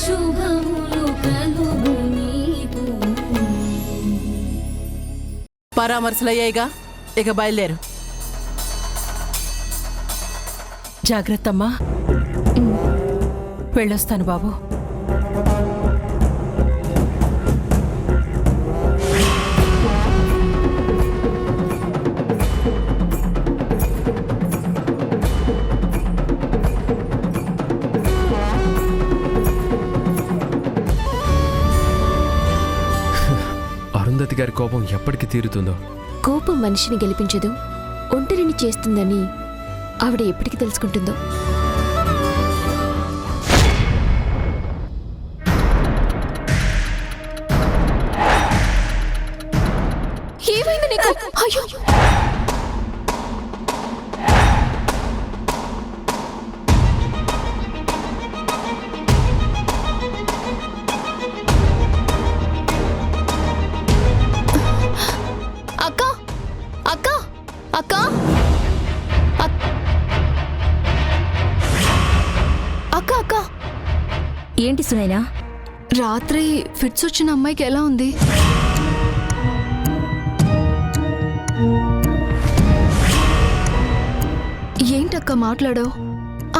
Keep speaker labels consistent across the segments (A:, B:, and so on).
A: శుభములు కలుగు నీకు.
B: పరామర్శలయ్యాయిగా, ఇక బయలుదేరు. జాగ్రత్తమ్మా. వెళ్ళొస్తాను బాబు.
C: అరుంధతి గారి కోపం ఎప్పటికి తీరుతుందో.
D: కోపం మనిషిని గెలిపించదు, ఒంటరిని చేస్తుందని ఆవిడ ఎప్పటికి తెలుసుకుంటుందో. ఏమైంది నీకు? అయ్యో, అక్క అక్క అక్క అక్క అక్క.
E: ఏంటి సునైనా?
D: రాత్రి ఫిట్స్ వచ్చిన అమ్మాయికి ఎలా ఉంది? ఏంటక్క మాట్లాడావు?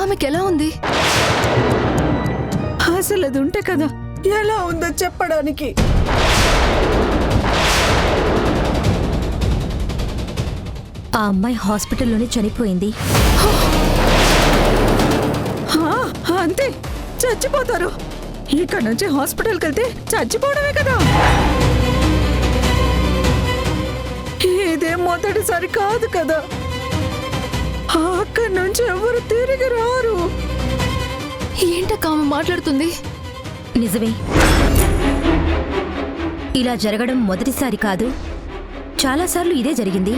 D: ఆమెకి ఎలా ఉంది?
B: అసలు అది ఉంటే కదా ఎలా ఉందో చెప్పడానికి.
E: ఆ అమ్మాయి హాస్పిటల్లోనే చనిపోయింది.
B: అంతే, చచ్చిపోతారు. ఇక్కడ నుంచి హాస్పిటల్కి వెళ్తే చచ్చిపోవడమే కదా. ఇదే మొదటిసారి కాదు కదా. అక్కడి నుంచి ఎవరు తిరిగి రారు.
D: ఏంటక్క ఆమె మాట్లాడుతుంది?
E: నిజమే, ఇలా జరగడం మొదటిసారి కాదు, చాలాసార్లు ఇదే జరిగింది.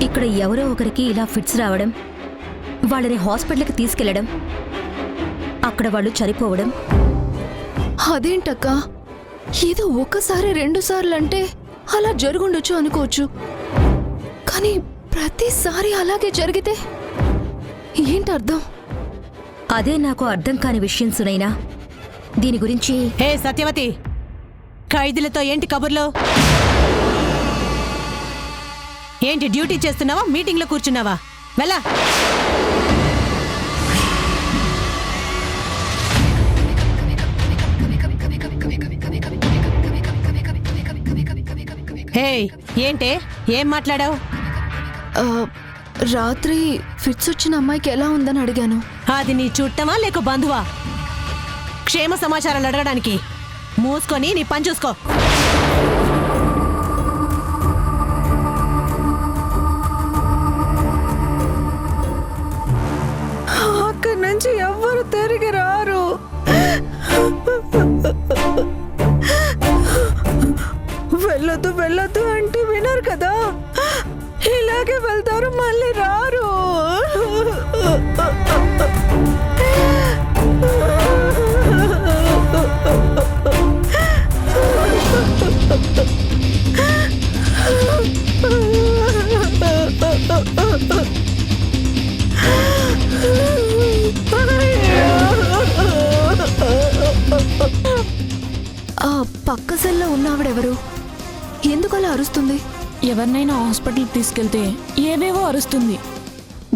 E: ఇక్కడ ఎవరో ఒకరికి ఇలా ఫిట్స్ రావడం, వాళ్ళని హాస్పిటల్కి తీసుకెళ్లడం, అక్కడ వాళ్ళు చనిపోవడం.
D: అదేంటక్క, ఏదో ఒకసారి 2 సార్లు అంటే అలా జరుగుండొచ్చు అనుకోవచ్చు, కానీ ప్రతిసారి అలాగే జరిగితే ఏంటి అర్థం?
E: అదే నాకు అర్థం కాని విషయం సునైనా. దీని గురించి
B: హే సత్యవతి, ఖైదీలతో ఏంటి కబుర్లో? ఏంటి డ్యూటీ చేస్తున్నావా, మీటింగ్లో కూర్చున్నావా? వెళ్ళా. హే, ఏంటే, ఏం మాట్లాడావు?
D: రాత్రి ఫిట్స్ వచ్చిన అమ్మాయికి ఎలా ఉందని అడిగాను.
B: అది నీ చుట్టమా లేక బంధువా? క్షేమ సమాచారాలు అడగడానికి మూసుకొని నీ పని చూసుకో. అక్కడి నుంచి ఎవ్వరు తిరిగి రారు. వెళ్ళొద్దు వెళ్ళొద్దు అంటే వినరు కదా. ఇలాగే వెళ్తారు, మళ్ళీ రారు.
D: ఆ పక్క సెల్లో ఉన్నవాడెవరు? ఎందుకు అలా అరుస్తుంది?
F: ఎవరినైనా హాస్పిటల్కి తీసుకెళ్తే ఏవేవో అరుస్తుంది,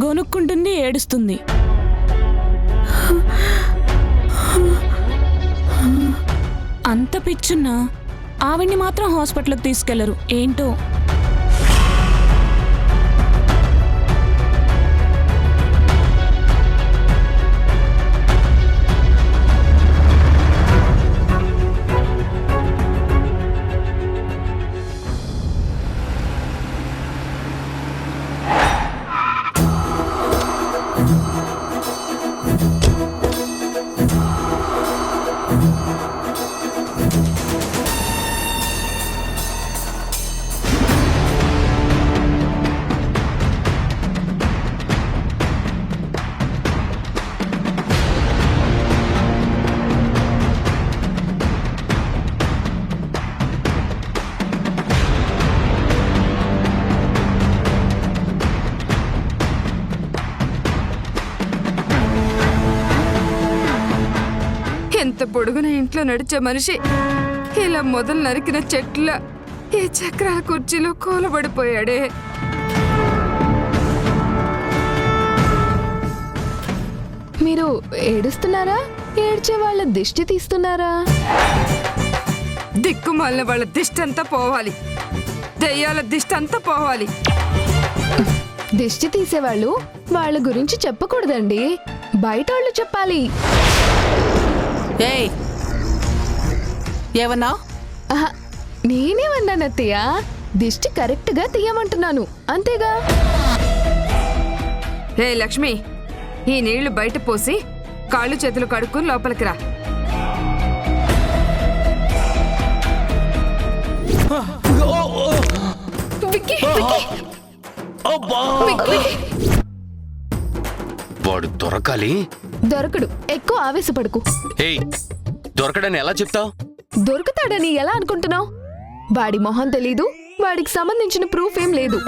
F: గొనుక్కుంటుంది, ఏడుస్తుంది. అంత పిచ్చున్నా ఆవిడ్ని మాత్రం హాస్పిటల్కి తీసుకెళ్లరు, ఏంటో.
G: ఎంత పొడుగున ఇంట్లో నడిచే మనిషి ఇలా మొదలు నరికిన చెట్ల ఈ చక్రాల కుర్చీలో కూలబడిపోయాడే.
D: మీరు ఏడుస్తున్నారా? ఏడ్చే వాళ్ళ దిష్టి తీస్తున్నారా?
G: దిక్కుమాలిన వాళ్ళ దిష్టంతా పోవాలి, దెయ్యాల దిష్టంతా పోవాలి.
D: దిష్టి తీసేవాళ్ళు వాళ్ళ గురించి చెప్పకూడదండి, బయట వాళ్ళు చెప్పాలి.
H: ఏయ్ ఏమన్నా?
D: ఆహా, నేనేమన్నాను అత్తయ్య? దిష్టి కరెక్ట్ గా తీయమంటున్నాను అంతేగా.
G: రే లక్ష్మి, ఈ నీళ్లు బయట పోసి కాళ్ళు చేతులు కడుక్కుని లోపలికి రా.
D: విక్కీ, విక్కీ. విక్కీ.
I: వాడు దొరకాలి.
D: దొరకడు, ఎక్కువ ఆవేశపడకు.
I: ఏయ్, దొరకడని ఎలా చెప్తావు?
D: దొరుకుతాడని ఎలా అనుకుంటున్నావు? వాడి మొహం తెలీదు, వాడికి సంబంధించిన ప్రూఫ్ ఏం లేదు.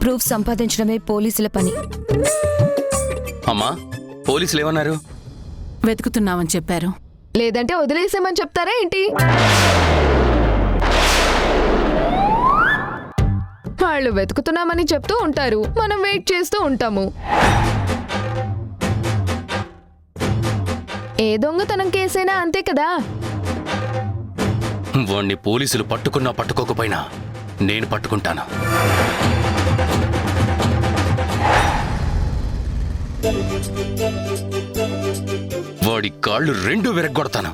E: ప్రూఫ్ సంపాదించడమే పోలీసుల పని.
I: అమ్మా, పోలీసులు ఏమన్నారు?
H: వెతుకుతున్నామని చెప్పారు.
D: లేదంటే వదిలేసామని చెప్తారా ఏంటి? వాళ్ళు వెతుకుతున్నామని చెప్తూ ఉంటారు, మనం వెయిట్ చేస్తూ ఉంటాము. ఏ దొంగతనం కేసైనా అంతే కదా.
I: వాణ్ణి పోలీసులు పట్టుకున్నా పట్టుకోకపోయినా నేను పట్టుకుంటాను. వాడి కాళ్ళు రెండు విరగ్గొడతాను.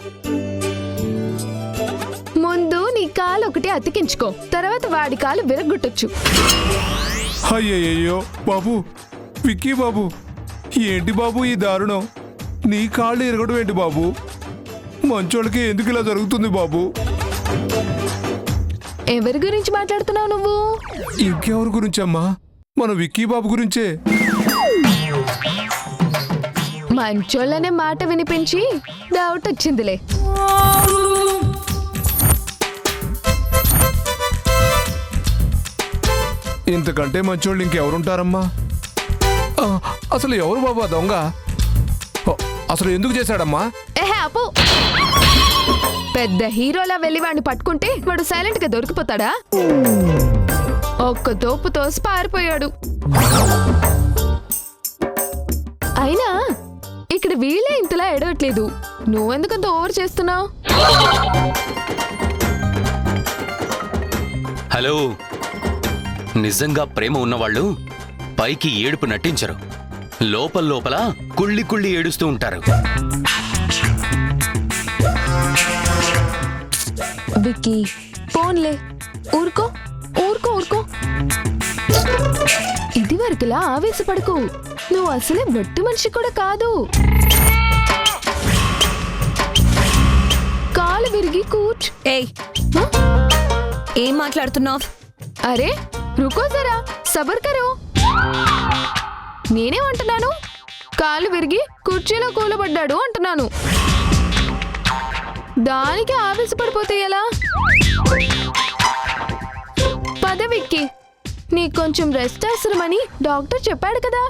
D: ముందు నీ కాలు ఒకటి అతికించుకో, తర్వాత వాడి కాలు విరగ్గొట్టొచ్చు.
J: అయ్యయ్యో బాబు, విక్కీ బాబు, ఏంటి బాబు ఈ దారుణం? నీ కాళ్ళు ఇరగడం ఏంటి బాబు? మంచోళ్ళకి ఎందుకు ఇలా జరుగుతుంది బాబు?
D: ఎవరి గురించి మాట్లాడుతున్నావు నువ్వు?
J: ఇంకెవరి గురించమ్మా? మన విక్కీ బాబు గురించే.
D: మంచోళ్ళనే మాట వినిపించి డౌట్ వచ్చిందిలే.
J: ఇంతకంటే మంచోళ్ళు ఇంకెవరుంటారమ్మా? అసలు ఎవరు బాబు ఆ దొంగ? అసలు ఎందుకు చేశాడమ్మా?
D: ఏహే అప్పు, పెద్ద హీరోలా వెళ్ళి వాడిని పట్టుకుంటే వాడు సైలెంట్ గా దొరికిపోతాడా? ఒక్క తోపు తోసి పారిపోయాడు. అయినా ఇక్కడ వీళ్ళే ఇంతలా ఎడవట్లేదు, నువ్వెందుకంత ఓవర్ చేస్తున్నావు?
I: హలో, నిజంగా ప్రేమ ఉన్నవాళ్ళు పైకి ఏడుపు నటించరు, లోపల లోపల కుళ్ళి కుళ్ళి ఏడుస్తూ ఉంటారు.
D: విక్కీ, పోన్లే, ఊరుకో ఊరుకో ఊరుకో. ఇది వరకులా ఆవేశపడకు, నువ్వు అసలే బొట్టు మనిషి కూడా కాదు. కాలు విరిగి కూర్చు.
E: ఏయ్, ఏం మాట్లాడుతున్నావు?
D: అరే రుకో జరా, సబర్ కరో. నేనేమంటున్నాను? కాలు విరిగి కుర్చీలో కూలబడ్డాడు అంటున్నాను. దానికి ఆవేశపడిపోతే ఎలా? పదవిక్కి, నీకు కొంచెం రెస్ట్ అవసరమని డాక్టర్ చెప్పాడు కదా.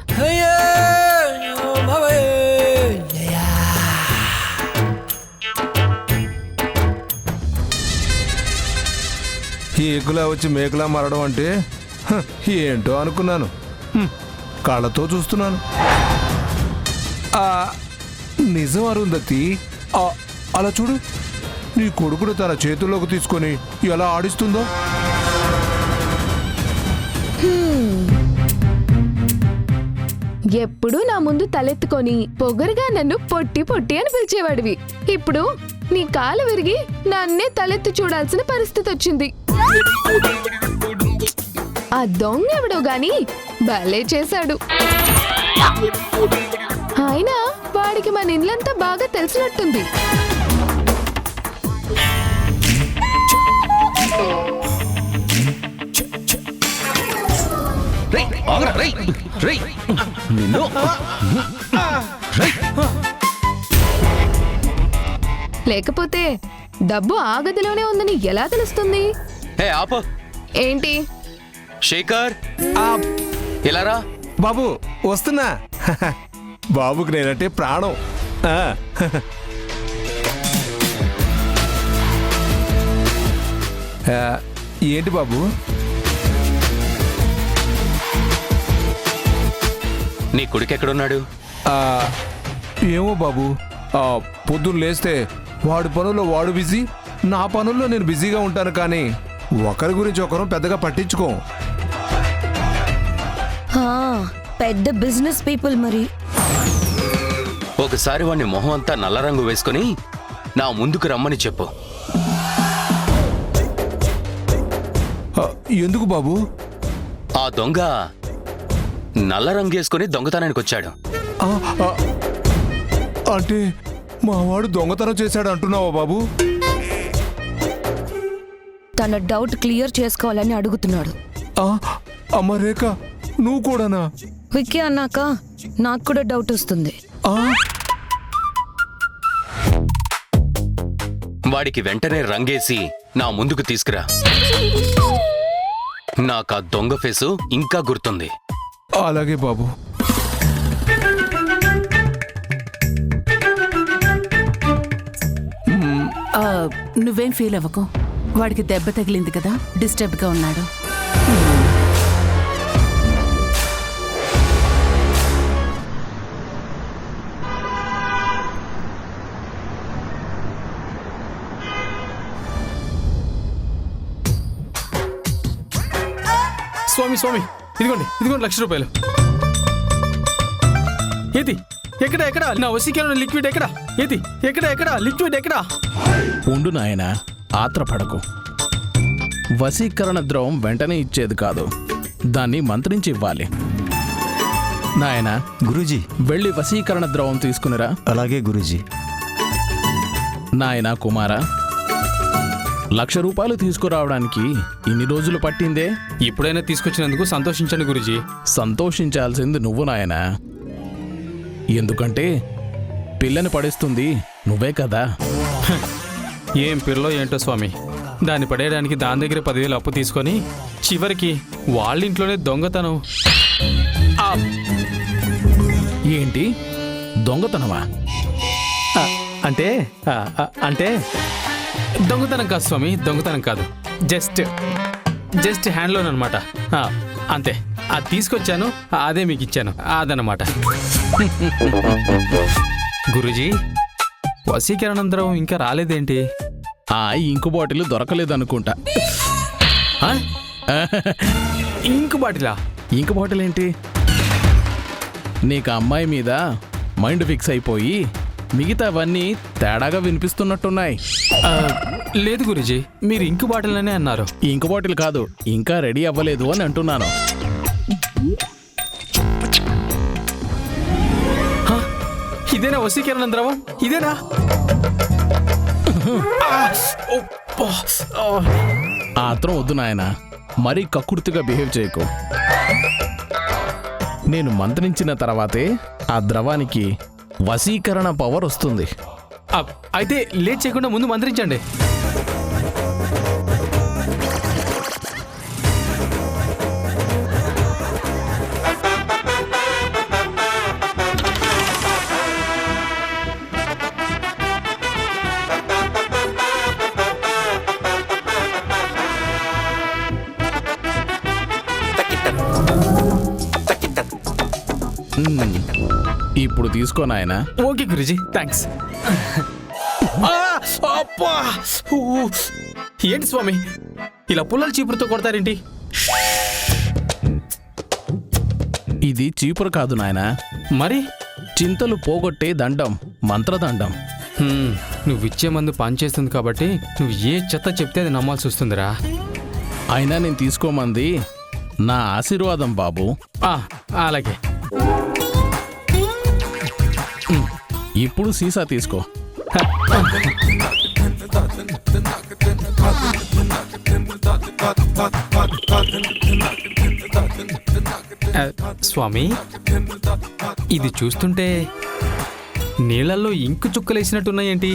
J: ఏకులా వచ్చి మేకులా మారడం అంటే ఏంటో అనుకున్నాను. కళ్ళతో చూస్తున్నాను. నిజం అరుంధతి, అలా చూడు, నీ కొడుకును తన చేతుల్లోకి తీసుకొని ఎలా ఆడిస్తుందో.
D: ఎప్పుడు నా ముందు తలెత్తుకొని పొగరుగా నన్ను పొట్టి పొట్టి అని పిలిచేవాడివి. ఇప్పుడు నీ కాలు విరిగి నన్నే తలెత్తి చూడాల్సిన పరిస్థితి వచ్చింది. ఆ దొంగ ఎవడో గాని భలే చేశాడు. అయినా వాడికి మన ఇల్లంతా బాగా తెలిసినట్టుంది. లేకపోతే డబ్బు ఆ గదిలోనే ఉందని ఎలా తెలుస్తుంది?
I: హే ఆపు.
D: ఏంటి?
I: శేఖర్, ఇలారా.
J: బాబు వస్తున్నా. బాబుకి నేనంటే ప్రాణం. ఆ. ఆ, ఏంటి బాబు?
I: నీ కొడుకెక్కడున్నాడు?
J: ఆ, ఏమో బాబు, పొద్దున్న లేస్తే వాడి పనుల్లో వాడు బిజీ, నా పనుల్లో నేను బిజీగా ఉంటాను, కానీ ఒకరి గురించి ఒకరు పెద్దగా పట్టించుకోం.
E: పెద్ద బిజినెస్ పీపుల్ మరి.
I: ఒకసారి వాడిని మొహం అంతా నల్ల రంగు వేసుకుని నా ముందుకు రమ్మని చెప్పు.
J: ఎందుకు బాబు?
I: ఆ దొంగ నల్ల రంగు వేసుకుని దొంగతనానికి వచ్చాడు.
J: అంటే మావాడు దొంగతనం చేశాడు అంటున్నావా బాబు?
E: తన డౌట్ క్లియర్ చేసుకోవాలని అడుగుతున్నాడు.
J: అమ్మ రేఖ, నువ్వు కూడానా?
E: విక్కీ అన్నాక నాకు కూడా డౌట్ వస్తుంది.
I: వాడికి వెంటనే రంగేసి నా ముందుకు తీసుకురా. నాకు ఆ దొంగ ఫేసు ఇంకా గుర్తుంది.
J: అలాగే బాబు.
H: నువ్వేం ఫీల్ అవ్వకు, వాడికి దెబ్బ తగిలింది కదా, డిస్టర్బ్గా ఉన్నాడు.
C: స్వామి స్వామి, ఇదిగోండి ఇదిగోండి 1,00,000 రూపాయలు. ఏది ఎక్కడ ఎక్కడ నా వశీకరణ లిక్విడ్ ఎక్కడ? ఏది ఎక్కడ ఎక్కడ లిక్విడ్ ఎక్కడ?
K: ఉండు నాయనా, ఆత్రపడకు. వశీకరణ ద్రవం వెంటనే ఇచ్చేది కాదు, దాన్ని మంత్రించి ఇవ్వాలి. నాయనా
L: గురూజీ,
K: వెళ్ళి వశీకరణ ద్రవం తీసుకునిరా.
L: అలాగే గురూజీ.
K: నాయనా కుమారా, 1,00,000 రూపాయలు తీసుకురావడానికి ఇన్ని రోజులు పట్టిందే?
C: ఇప్పుడైనా తీసుకొచ్చినందుకు సంతోషించండి గురూజీ.
K: సంతోషించాల్సింది నువ్వు నాయనా, ఎందుకంటే పిల్లని పడేస్తుంది నువ్వే కదా.
C: ఏం పిల్లో ఏంటో స్వామి, దాన్ని పడేయడానికి దాని దగ్గర 10,000 అప్పు తీసుకొని చివరికి వాళ్ళ ఇంట్లోనే దొంగతనం.
K: ఏంటి దొంగతనమా?
C: అంటే అంటే దొంగతనం కాదు స్వామి, దొంగతనం కాదు, జస్ట్ హ్యాండ్ లోన్ అనమాట. అంతే, అది తీసుకొచ్చాను, అదే మీకు ఇచ్చాను, అదనమాట. గురూజీ, వశీకరణం ద్రవం ఇంకా రాలేదేంటి?
K: ఇంకు బాటిల్ దొరకలేదనుకుంటా.
C: ఇంకు బాటిలా?
K: ఇంకు బాటిల్ ఏంటి? నీకు అమ్మాయి మీద మైండ్ ఫిక్స్ అయిపోయి మిగతావన్నీ తేడాగా వినిపిస్తున్నట్టున్నాయి.
C: లేదు గురూజీ, మీరు ఇంకు బాటిల్ అనే అన్నారు.
K: ఇంకు బాటిల్ కాదు, ఇంకా రెడీ అవ్వలేదు అని అంటున్నాను.
C: ఇదేనా వశీకరణ ద్రవం? ఇదేనా?
K: ఆత్రం వద్దు నాయనా, మరీ కక్కుర్తిగా బిహేవ్ చేయకు. నేను మంత్రించిన తర్వాతే ఆ ద్రవానికి వశీకరణ పవర్ వస్తుంది.
C: అయితే లేట్ చేయకుండా ముందు మంత్రించండి.
K: ఇప్పుడు తీసుకో నాయనా.
C: Okay Guruji, thanks. ఏంటి స్వామి, ఇలా పుల్లల చీపురుతో కొడతారేంటి?
K: ఇది చీపురు కాదు నాయనా,
C: మరి
K: చింతలు పోగొట్టే దండం, మంత్రదండం.
C: నువ్విచ్చే మందు పనిచేస్తుంది కాబట్టి నువ్వు ఏ చెత్త చెప్తే అది నమ్మాల్సి వస్తుందిరా.
K: అయినా నేను తీసుకోమంది నా ఆశీర్వాదం బాబు.
C: అలాగే.
K: ఇప్పుడు సీసా తీసుకో.
C: స్వామి, ఇది చూస్తుంటే నీళ్ళల్లో ఇంకు చుక్కలేసినట్టున్నాయేంటి?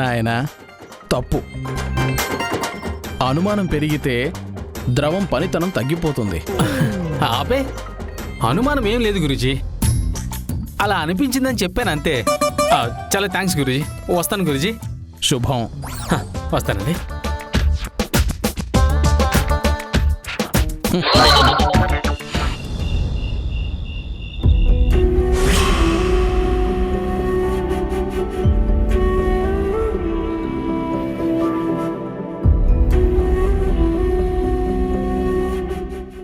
K: నాయనా తప్పు. అనుమానం పెరిగితే ద్రవం పనితనం తగ్గిపోతుంది.
C: ఆపే, అనుమానం ఏం లేదు గురూజీ, అలా అనిపించిందని చెప్పాను అంతే. చాలా థ్యాంక్స్ గురూజీ. వస్తాను గురూజీ.
K: శుభం.
C: వస్తానండి.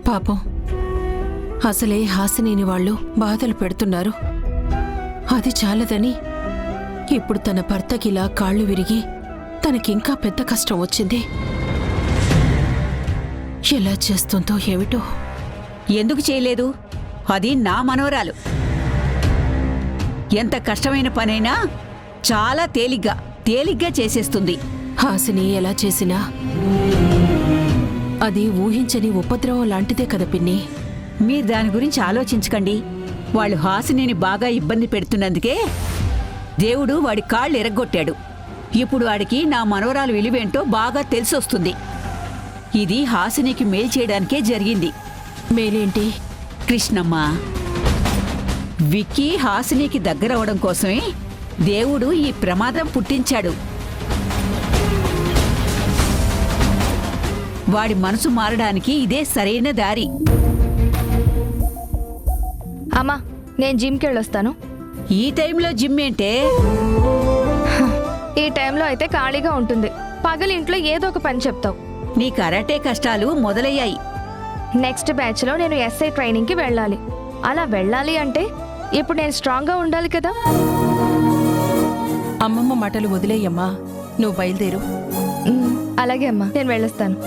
H: పాపం అసలే హాసినిని వాళ్ళు బాధలు పెడుతున్నారు. అది చాలదని ఇప్పుడు తన భర్తకిలా కాళ్ళు విరిగి తనకింకా పెద్ద కష్టం వచ్చింది. ఎలా చేస్తుందో ఏమిటో.
B: ఎందుకు చేయలేదు? అది నా మనవరాలు. ఎంత కష్టమైన పనైనా చాలా తేలిగ్గా చేసేస్తుంది.
H: హాసిని ఎలా చేసినా అది ఊహించని ఉపద్రవం లాంటిదే కదా పిన్ని.
B: మీరు దాని గురించి ఆలోచించకండి. వాళ్ళు హాసినిని బాగా ఇబ్బంది పెడుతున్నందుకే దేవుడు వాడి కాళ్ళు ఎరగొట్టాడు. ఇప్పుడు వాడికి నా మనవరాలు విలువేంటో బాగా తెలిసొస్తుంది. ఇది హాసినికి మేలు చేయడానికే జరిగింది.
H: మేలేంటి?
B: కృష్ణమ్మ, విక్కీ హాసినికి దగ్గరవడం కోసమే దేవుడు ఈ ప్రమాదం పుట్టించాడు. వాడి మనసు మారడానికి ఇదే సరైన దారి.
D: అమ్మా, నేను జిమ్కి వెళ్ళొస్తాను.
B: ఈ టైంలో జిమ్ ఏంటే?
D: ఈ టైంలో అయితే ఖాళీగా ఉంటుంది. పగలింట్లో ఏదో ఒక పని చెప్తావు.
B: నీ కరాటే కష్టాలు మొదలయ్యాయి.
D: నెక్స్ట్ బ్యాచ్లో నేను ఎస్ఐ ట్రైనింగ్కి వెళ్ళాలి. అలా వెళ్ళాలి అంటే ఇప్పుడు నేను స్ట్రాంగ్గా ఉండాలి కదా.
H: అమ్మమ్మ మాటలు వదిలేయమ్మా, నువ్వు బయలుదేరు.
D: అలాగే అమ్మా, నేను వెళ్ళొస్తాను.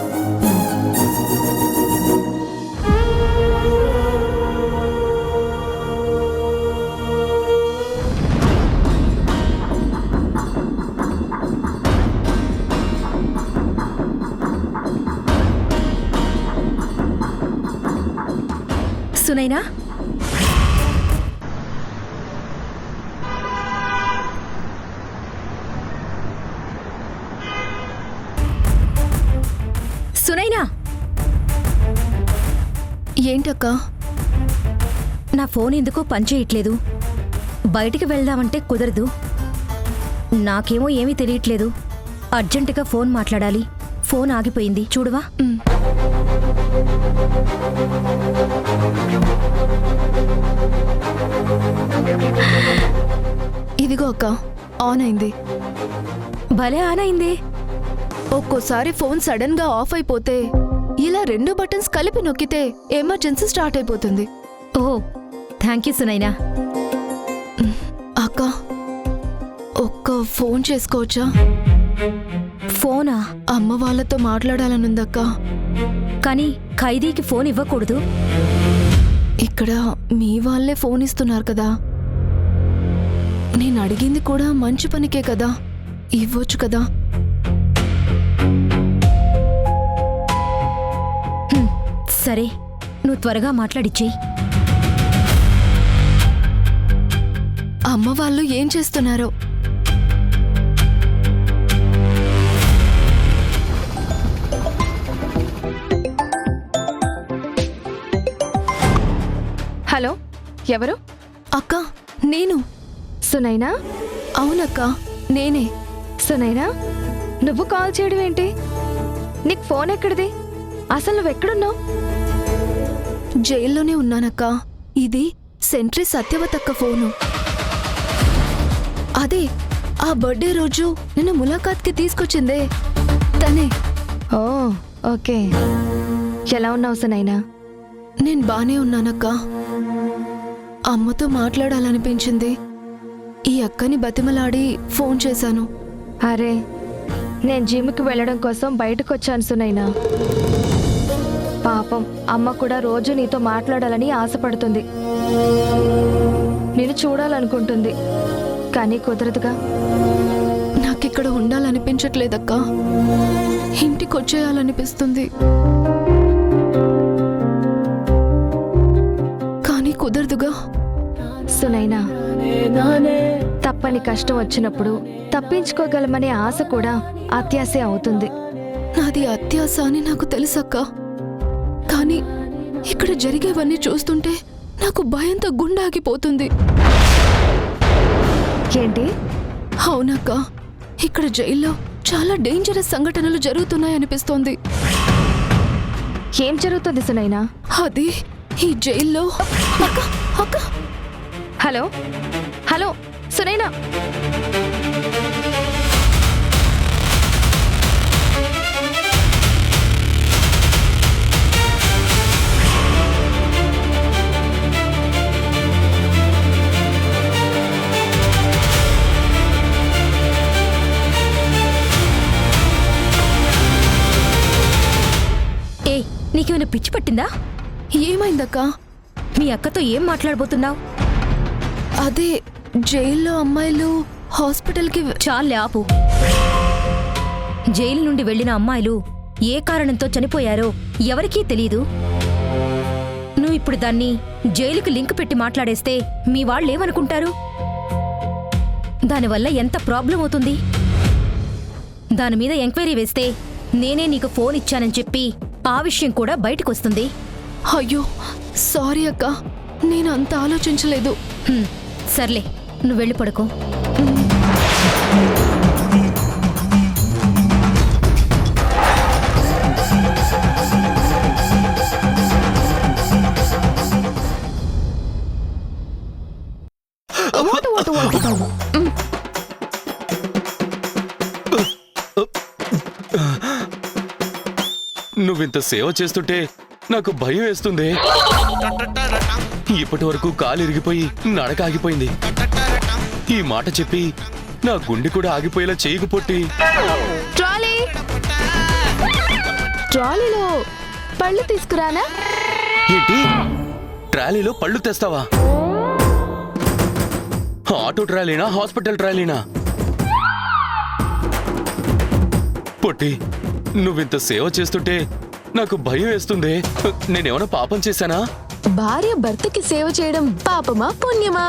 E: సునైనా, సునైనా,
D: ఏంటక్క?
E: నా ఫోన్ ఎందుకో పనిచేయట్లేదు. బయటికి వెళ్దామంటే కుదరదు. నాకేమో ఏమీ తెలియట్లేదు. అర్జెంటుగా ఫోన్ మాట్లాడాలి. ఫోన్ ఆగిపోయింది, చూడవా?
D: ఇదిగో అక్క, ఆన్ అయింది.
E: భలే ఆన్ అయింది.
D: ఒక్కోసారి ఫోన్ సడన్ గా ఆఫ్ అయిపోతే ఇలా 2 బటన్స్ కలిపి నొక్కితే ఎమర్జెన్సీ స్టార్ట్ అయిపోతుంది.
E: ఓ, థ్యాంక్ యూ సునైనా.
D: అక్క, ఒక్క ఫోన్ చేసుకోవచ్చా?
E: ఫోనా?
D: అమ్మ వాళ్ళతో మాట్లాడాలనుందక్క.
E: కానీ ఖైదీకి ఫోన్ ఇవ్వకూడదు.
D: ఇక్కడ మీ వాళ్ళే ఫోన్ ఇస్తున్నారు కదా. నేను అడిగింది కూడా మంచి పనికే కదా, ఇవ్వచ్చు కదా.
E: సరే, నువ్వు త్వరగా మాట్లాడిచ్చేయి.
D: అమ్మ వాళ్ళు ఏం చేస్తున్నారో. హలో, ఎవరు? అక్క, నేను సునైనా. అవునక్క, నేనే సునైనా. నువ్వు కాల్ చేయడం ఏంటి? నీకు ఫోన్ ఎక్కడిది? అసలు నువ్వెక్కడున్నావు? జైల్లోనే ఉన్నానక్క. ఇది సెంట్రీ సత్యవతక్క ఫోను. అదే ఆ బర్త్డే రోజు నిన్ను ములాఖాత్కి తీసుకొచ్చిందే తనే. ఓ, ఓకే. ఎలా ఉన్నావు సునైనా? నేను బానే ఉన్నానక్క. అమ్మతో మాట్లాడాలనిపించింది. ఈ అక్కని బతిమలాడి ఫోన్ చేశాను. అరే, నేను జిమ్కి వెళ్ళడం కోసం బయటకు వచ్చాను సునైనా. పాపం అమ్మ కూడా రోజు నీతో మాట్లాడాలని ఆశపడుతుంది. నేను చూడాలనుకుంటుంది, కానీ కుదరదుగా. నాకిక్కడ ఉండాలనిపించట్లేదక్క. ఇంటికి వచ్చేయాలనిపిస్తుంది, కానీ కుదరదుగా. సునైనా, తప్పని కష్టం వచ్చినప్పుడు తప్పించుకోగలమనే ఆశ కూడా అత్యాశే అవుతుంది.
L: నాది అత్యాశ అని నాకు తెలుసక్క, కానీ ఇక్కడ జరిగేవన్నీ చూస్తుంటే నాకు భయంతో గుండాగిపోతుంది.
D: ఏంటి?
L: అవునక్క, ఇక్కడ జైల్లో చాలా డేంజరస్ సంఘటనలు జరుగుతున్నాయనిపిస్తోంది.
D: ఏం జరుగుతుంది సునైనా?
L: అది ఈ జైల్లో అక్క అక్క
D: హలో హలో సునైనా,
E: ఏ నీకేమైనా పిచ్చి పట్టిందా?
L: ఏమైందక్క?
E: మీ అక్కతో ఏం మాట్లాడబోతున్నావు?
L: అదే జైల్లో అమ్మాయిలు హాస్పిటల్కి
E: చాలే ఆపు. జైలు నుండి వెళ్ళిన అమ్మాయిలు ఏ కారణంతో చనిపోయారో ఎవరికీ తెలీదు. నువ్వు ఇప్పుడు దాన్ని జైలుకి లింక్ పెట్టి మాట్లాడేస్తే మీ వాళ్ళేమనుకుంటారు? దానివల్ల ఎంత ప్రాబ్లం అవుతుంది? దాని మీద ఎంక్వైరీ వేస్తే నేనే నీకు ఫోన్ ఇచ్చానని చెప్పి ఆ విషయం కూడా బయటకొస్తుంది.
L: అయ్యో సారీ అక్క, నేను అంత ఆలోచించలేదు.
E: సర్లే, నువ్వు వెళ్ళి పడుకో.
I: నువ్వింత సేవ చేస్తుంటే నాకు భయం వేస్తుంది. ఇప్పటి వరకు కాలు ఇరిగిపోయి నడక ఆగిపోయింది. ఈ మాట చెప్పి నా గుండె కూడా ఆగిపోయేలా చేయకు పొట్టి.
D: ట్రాలీ ట్రాలీలో పళ్ళు తీసుకురానా?
I: ఏంటి, ట్రాలీలో పళ్ళు తెస్తావా? Auto ట్రాలీనా, hospital ట్రాలీనా? పొట్టి, నువ్వింత సేవ చేస్తుంటే నాకు భయం వేస్తుంది. నేనేమైనా పాపం చేశానా?
L: భార్య భర్తకి సేవ చేయడం పాపమా పుణ్యమా?